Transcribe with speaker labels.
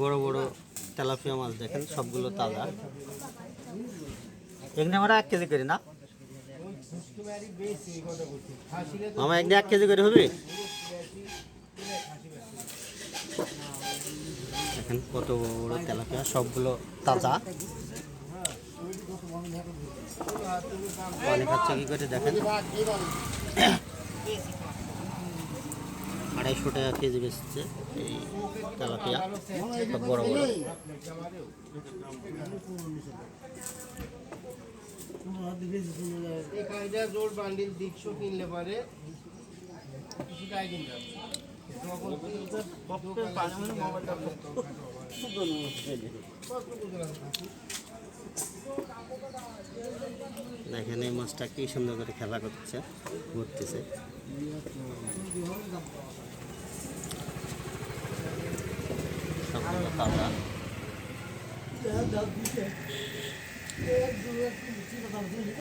Speaker 1: বড় বড় তেলাপিয়া মাছ দেখেন, সবগুলো তাজা। এখানে আমরা 1 কেজি করি না মামা, এখানে 1 কেজি করে হবে। দেখেন কত বড় তেলাপিয়া, সবগুলো তাজা। পানি খাচ্ছে কি করে দেখেন। 250 টাকা কেজি বেচছে এই তেলাপিয়া, সব বড় বড়। দেখেন এই মাছটা কি সুন্দর করে খেলা করছে, ঘুরতেছে। সবগুলো তাজা।